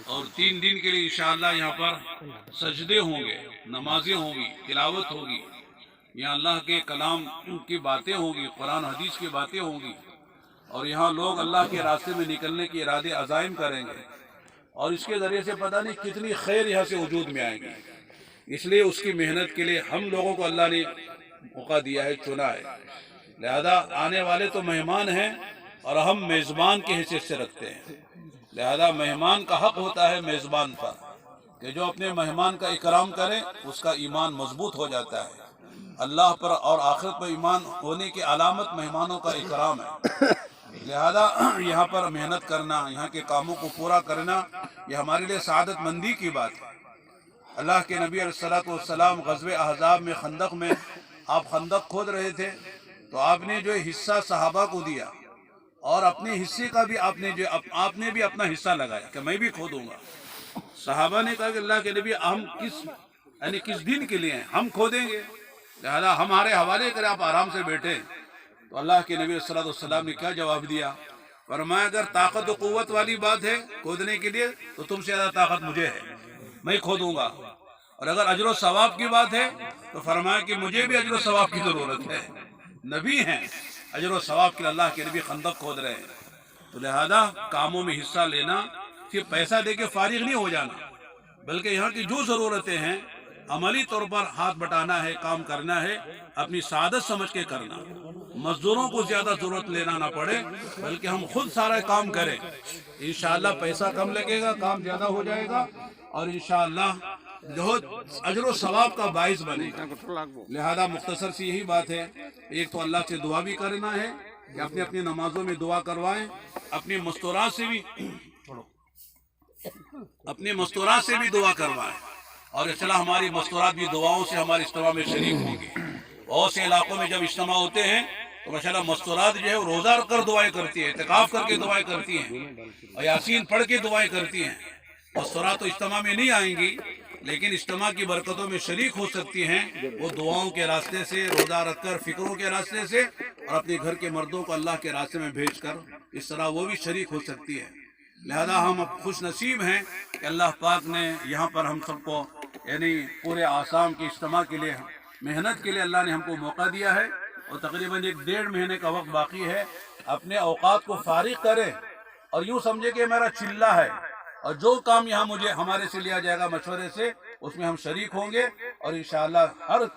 اور 3 دن کے لیے انشاءاللہ یہاں پر سجدے ہوں گے، نمازیں ہوں گی، تلاوت ہوگی، یہاں اللہ کے کلام کی باتیں ہوں گی، قرآن حدیث کی باتیں ہوں گی، اور یہاں لوگ اللہ کے راستے میں نکلنے کے ارادے عزائم کریں گے، اور اس کے ذریعے سے پتہ نہیں کتنی خیر یہاں سے وجود میں آئے گی۔ اس لیے اس کی محنت کے لیے ہم لوگوں کو اللہ نے موقع دیا ہے، چنا ہے، لہذا آنے والے تو مہمان ہیں اور ہم میزبان کی حیثیت سے رکھتے ہیں، لہذا مہمان کا حق ہوتا ہے میزبان پر کہ جو اپنے مہمان کا اکرام کرے اس کا ایمان مضبوط ہو جاتا ہے۔ اللہ پر اور آخرت پر ایمان ہونے کی علامت مہمانوں کا اکرام ہے، لہذا یہاں پر محنت کرنا، یہاں کے کاموں کو پورا کرنا، یہ ہمارے لیے سعادت مندی کی بات ہے۔ اللہ کے نبی علیہ السلام غزوہ احزاب میں، خندق میں آپ خندق کھود رہے تھے تو آپ نے جو حصہ صحابہ کو دیا اور اپنے حصے کا بھی آپ نے بھی اپنا حصہ لگایا کہ میں بھی کھودوں گا۔ صحابہ نے کہا کہ اللہ کے نبی ہم کس دن کے لیے ہیں، ہم کھودیں گے، لہذا ہمارے حوالے کرے، آپ آرام سے بیٹھے۔ تو اللہ کے نبی صلی اللہ علیہ وسلم نے کیا جواب دیا؟ فرمایا اگر طاقت و قوت والی بات ہے کھودنے کے لیے تو تم سے زیادہ طاقت مجھے ہے، میں کھودوں گا، اور اگر اجر و ثواب کی بات ہے تو فرمایا کہ مجھے بھی اجر و ثواب کی ضرورت ہے، نبی ہیں، اجر و ثواب کے اللہ کے نبی خندق کھود رہے ہیں۔ تو لہذا کاموں میں حصہ لینا، صرف پیسہ دے کے فارغ نہیں ہو جانا، بلکہ یہاں کی جو ضرورتیں ہیں عملی طور پر ہاتھ بٹانا ہے، کام کرنا ہے، اپنی سعادت سمجھ کے کرنا، مزدوروں کو زیادہ ضرورت لینا نہ پڑے بلکہ ہم خود سارا کام کریں، انشاءاللہ پیسہ کم لگے گا، کام زیادہ ہو جائے گا، اور انشاءاللہ بہت اجر و ثواب کا باعث بنے گا۔ لہذا مختصر سی یہی بات ہے، ایک تو اللہ سے دعا بھی کرنا ہے کہ اپنی اپنی نمازوں میں دعا کروائیں، اپنی مستورات سے بھی دعا کروائیں، اور اصلاح ہماری مستورات بھی دعاؤں سے ہمارے اجتماع میں شریک ہوں گی۔ بہت سے علاقوں میں جب اجتماع ہوتے ہیں تو ماشاءاللہ مستورات جو ہے وہ روزہ رکھ کر دعائیں کرتی ہیں، اعتکاف کر کے دعائیں کرتی ہیں، اور یاسین پڑھ کے دعائیں کرتی ہیں۔ مستورات تو اجتماع میں نہیں آئیں گی لیکن اجتماع کی برکتوں میں شریک ہو سکتی ہیں، وہ دعاؤں کے راستے سے، روزہ رکھ کر، فکروں کے راستے سے، اور اپنے گھر کے مردوں کو اللہ کے راستے میں بھیج کر اس طرح وہ بھی شریک ہو سکتی ہے۔ لہذا ہم خوش نصیب ہیں کہ اللہ پاک نے یہاں پر ہم سب کو، یعنی پورے آسام کے اجتماع کے لیے، محنت کے لیے اللہ نے ہم کو موقع دیا ہے، اور تقریباً 1.5 مہینے کا وقت باقی ہے۔ اپنے اوقات کو فارغ کرے اور یوں سمجھے کہ میرا چلہ ہے، اور جو کام یہاں ہمارے سے لیا جائے گا مشورے سے، اس میں ہم شریک ہوں گے، اور انشاءاللہ ہر